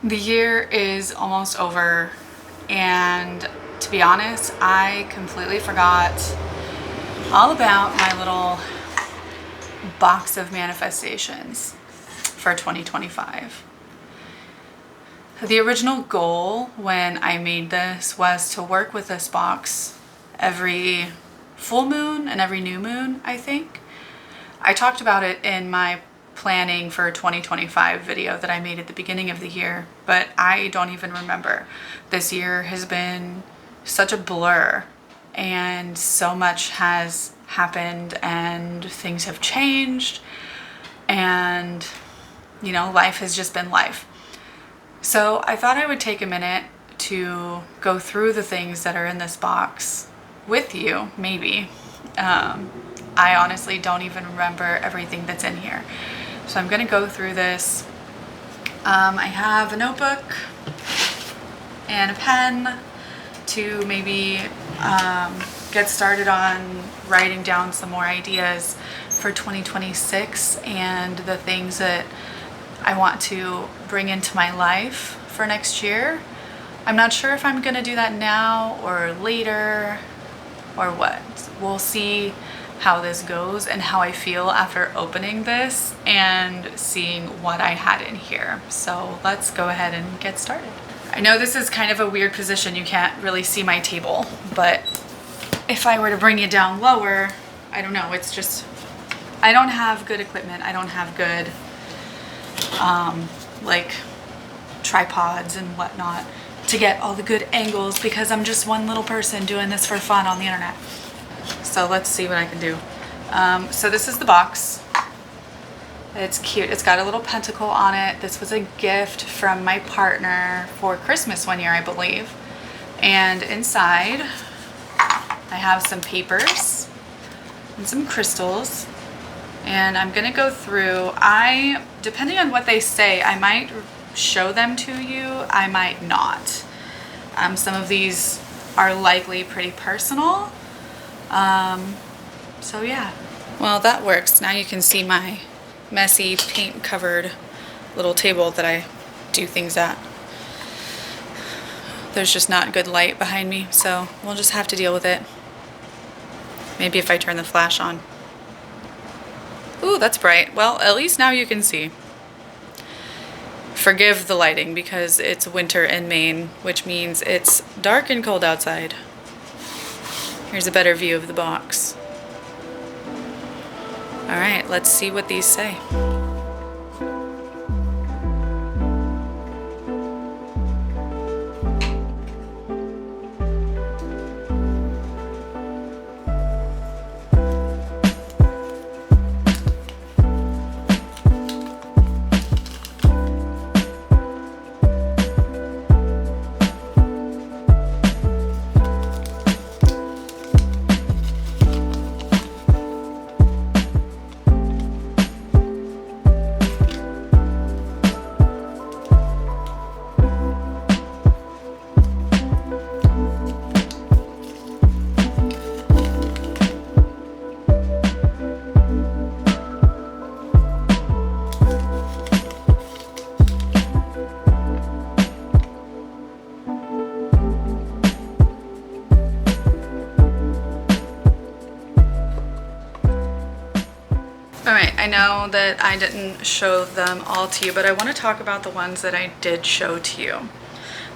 The year is almost over, and to be honest, I completely forgot all about my little box of manifestations for 2025. The original goal when I made this was to work with this box every full moon and every new moon, I think. I talked about it in my planning for 2025 video that I made at the beginning of the year, but I don't even remember. This year has been such a blur, and so much has happened and things have changed, and you know, life has just been life. So I thought I would take a minute to go through the things that are in this box with you, maybe. I honestly don't even remember everything that's in here. So I'm gonna go through this. I have a notebook and a pen to maybe get started on writing down some more ideas for 2026 and the things that I want to bring into my life for next year. I'm not sure if I'm gonna do that now or later or what. We'll see how this goes and how I feel after opening this and seeing what I had in here. So let's go ahead and get started. I know this is kind of a weird position. You can't really see my table, but if I were to bring it down lower, I don't know, it's just, I don't have good equipment. I don't have good like tripods and whatnot to get all the good angles because I'm just one little person doing this for fun on the internet. So let's see what I can do. So this is the box. It's cute. It's got a little pentacle on it. This was a gift from my partner for Christmas one year, I believe. And inside, I have some papers and some crystals. And I'm gonna go through. Depending on what they say, I might show them to you. I might not. Some of these are likely pretty personal. So yeah. Well, that works. Now you can see my messy paint covered little table that I do things at. There's just not good light behind me, so we'll just have to deal with it. Maybe if I turn the flash on. Ooh, that's bright. Well, at least now you can see. Forgive the lighting because it's winter in Maine, which means it's dark and cold outside. Here's a better view of the box. All right, let's see what these say. Alright, I know that I didn't show them all to you, but I want to talk about the ones that I did show to you.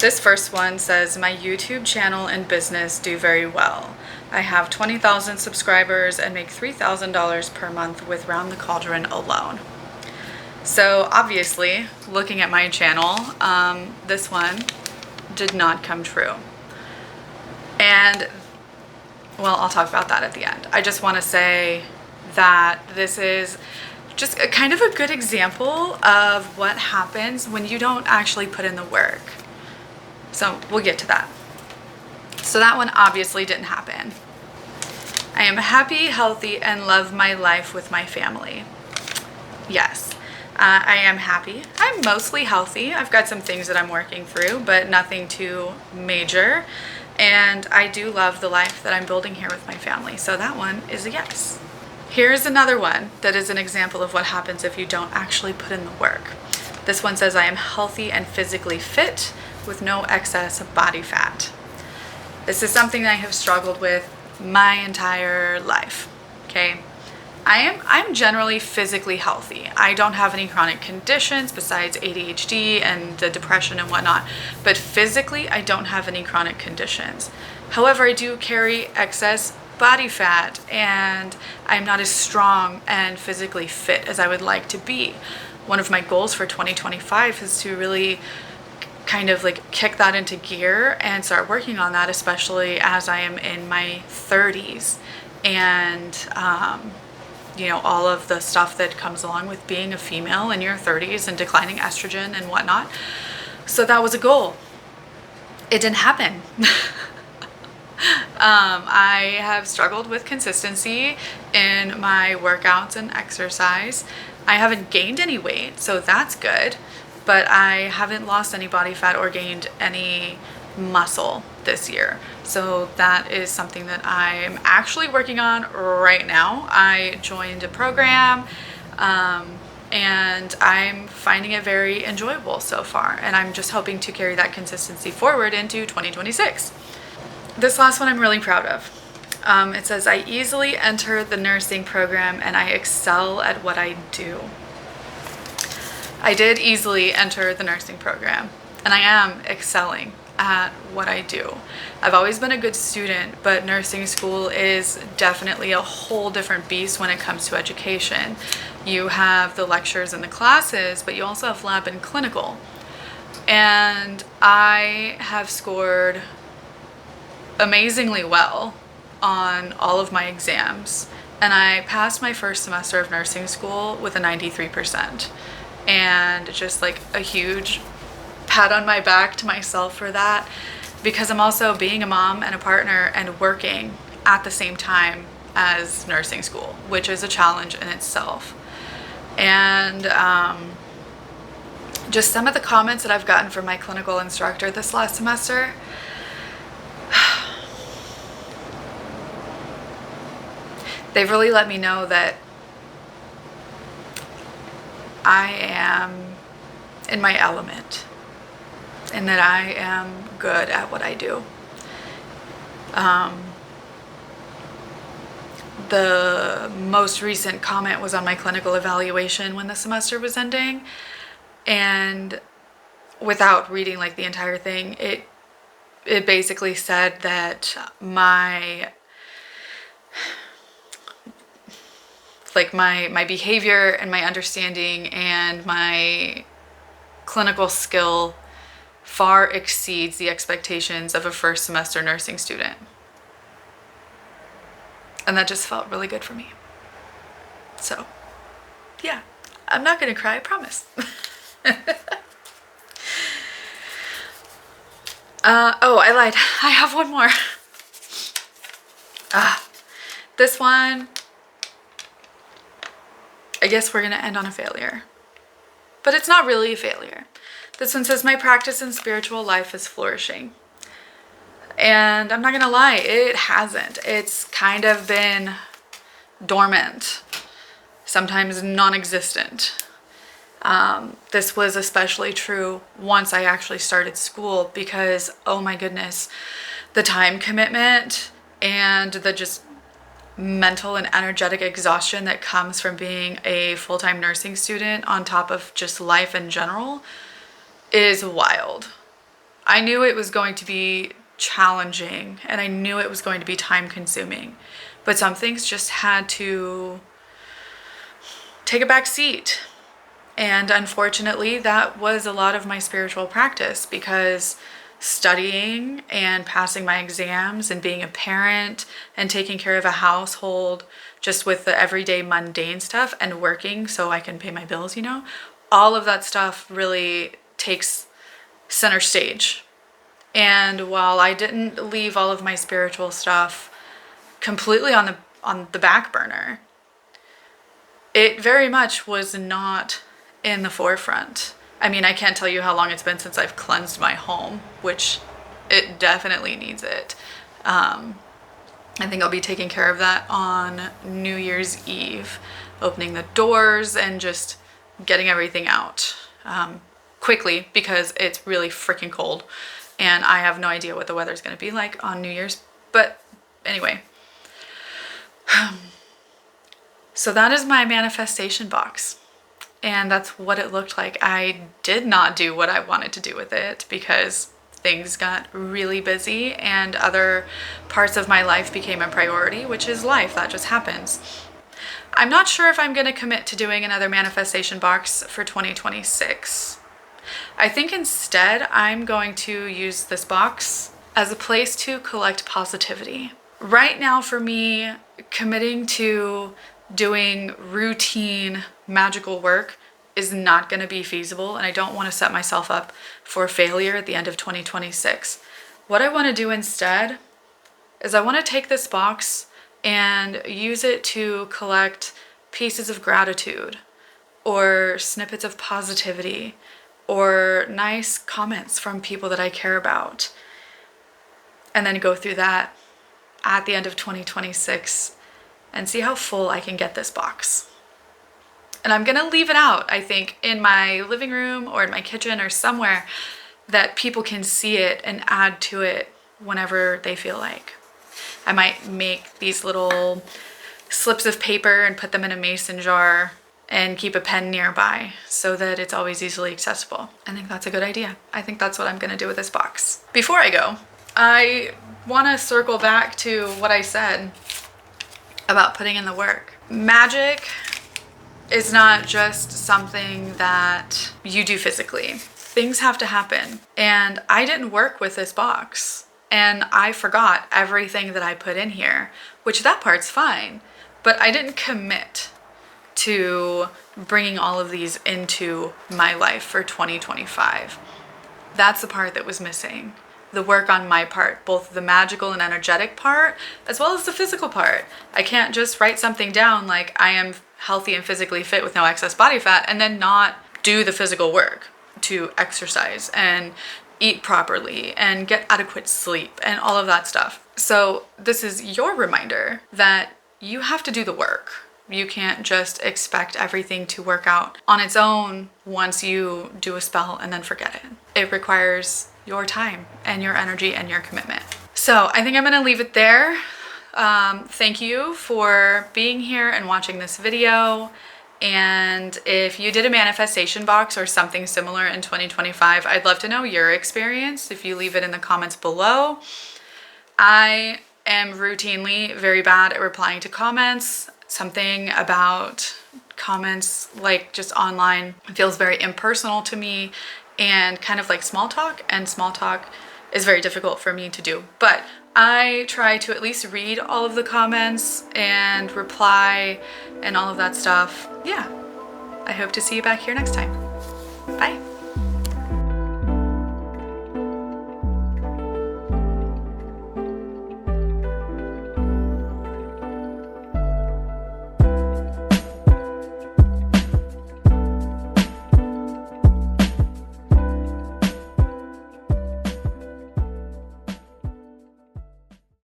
This first one says, my YouTube channel and business do very well. I have 20,000 subscribers and make $3,000 per month with Round the Cauldron alone. So obviously, looking at my channel, this one did not come true. And, well, I'll talk about that at the end. I just want to say that this is just a kind of a good example of what happens when you don't actually put in the work. So we'll get to that. So that one obviously didn't happen. I am happy, healthy, and love my life with my family. Yes, I am happy. I'm mostly healthy. I've got some things that I'm working through, but nothing too major. And I do love the life that I'm building here with my family. So that one is a yes. Here's another one that is an example of what happens if you don't actually put in the work. This one says, I am healthy and physically fit with no excess body fat. This is something that I have struggled with my entire life, okay? I'm generally physically healthy. I don't have any chronic conditions besides ADHD and the depression and whatnot, but physically I don't have any chronic conditions. However, I do carry excess body fat and I'm not as strong and physically fit as I would like to be. One of my goals for 2025 is to really kind of like kick that into gear and start working on that, especially as I am in my 30s and you know, all of the stuff that comes along with being a female in your 30s and declining estrogen and whatnot. So that was a goal. It didn't happen. I have struggled with consistency in my workouts and exercise. I haven't gained any weight, so that's good, but I haven't lost any body fat or gained any muscle this year. So that is something that I'm actually working on right now. I joined a program and I'm finding it very enjoyable so far, and I'm just hoping to carry that consistency forward into 2026. This last one I'm really proud of. It says, I easily enter the nursing program and I excel at what I do. I did easily enter the nursing program and I am excelling at what I do. I've always been a good student, but nursing school is definitely a whole different beast when it comes to education. You have the lectures and the classes, but you also have lab and clinical. And I have scored amazingly well on all of my exams, and I passed my first semester of nursing school with a 93%, and just like a huge pat on my back to myself for that, because I'm also being a mom and a partner and working at the same time as nursing school, which is a challenge in itself. And just some of the comments that I've gotten from my clinical instructor this last semester, they've really let me know that I am in my element and that I am good at what I do. The most recent comment was on my clinical evaluation when the semester was ending, and without reading like the entire thing, it basically said that my behavior and my understanding and my clinical skill far exceeds the expectations of a first semester nursing student. And that just felt really good for me. So, yeah, I'm not gonna cry, I promise. Oh, I lied. I have one more. This one, I guess we're gonna end on a failure. But it's not really a failure. This one says, my practice in spiritual life is flourishing. And I'm not gonna lie, it hasn't. It's kind of been dormant, sometimes non-existent. This was especially true once I actually started school, because oh my goodness, the time commitment and the just mental and energetic exhaustion that comes from being a full-time nursing student on top of just life in general is wild. I knew it was going to be challenging and I knew it was going to be time consuming, but some things just had to take a back seat. And unfortunately, that was a lot of my spiritual practice, because studying and passing my exams and being a parent and taking care of a household, just with the everyday mundane stuff, and working so I can pay my bills, you know, all of that stuff really takes center stage. And while I didn't leave all of my spiritual stuff completely on the back burner, it very much was not in the forefront. I mean, I can't tell you how long it's been since I've cleansed my home, which it definitely needs it. I think I'll be taking care of that on New Year's Eve, opening the doors and just getting everything out. quickly because it's really freaking cold and I have no idea what the weather's going to be like on New Year's. But anyway, so that is my manifestation box. And that's what it looked like. I did not do what I wanted to do with it because things got really busy and other parts of my life became a priority, which is life. That just happens. I'm not sure if I'm going to commit to doing another manifestation box for 2026. I think instead I'm going to use this box as a place to collect positivity. Right now for me, committing to doing routine magical work is not going to be feasible, and I don't want to set myself up for failure at the end of 2026. What I want to do instead is I want to take this box and use it to collect pieces of gratitude or snippets of positivity or nice comments from people that I care about, and then go through that at the end of 2026 and see how full I can get this box. And I'm gonna leave it out, I think, in my living room or in my kitchen or somewhere that people can see it and add to it whenever they feel like. I might make these little slips of paper and put them in a mason jar and keep a pen nearby so that it's always easily accessible. I think that's a good idea. I think that's what I'm gonna do with this box. Before I go, I wanna circle back to what I said about putting in the work. Magic is not just something that you do physically. Things have to happen. And I didn't work with this box and I forgot everything that I put in here, which that part's fine, but I didn't commit to bringing all of these into my life for 2025. That's the part that was missing. The work on my part, both the magical and energetic part, as well as the physical part. I can't just write something down like I am healthy and physically fit with no excess body fat and then not do the physical work to exercise and eat properly and get adequate sleep and all of that stuff. So this is your reminder that you have to do the work. You can't just expect everything to work out on its own once you do a spell and then forget it. It requires your time and your energy and your commitment. So I think I'm gonna leave it there. Thank you for being here and watching this video. And if you did a manifestation box or something similar in 2025, I'd love to know your experience if you leave it in the comments below. I am routinely very bad at replying to comments. Something about comments, like just online, feels very impersonal to me and kind of like small talk, and small talk is very difficult for me to do. But I try to at least read all of the comments and reply and all of that stuff. Yeah, I hope to see you back here next time. Bye.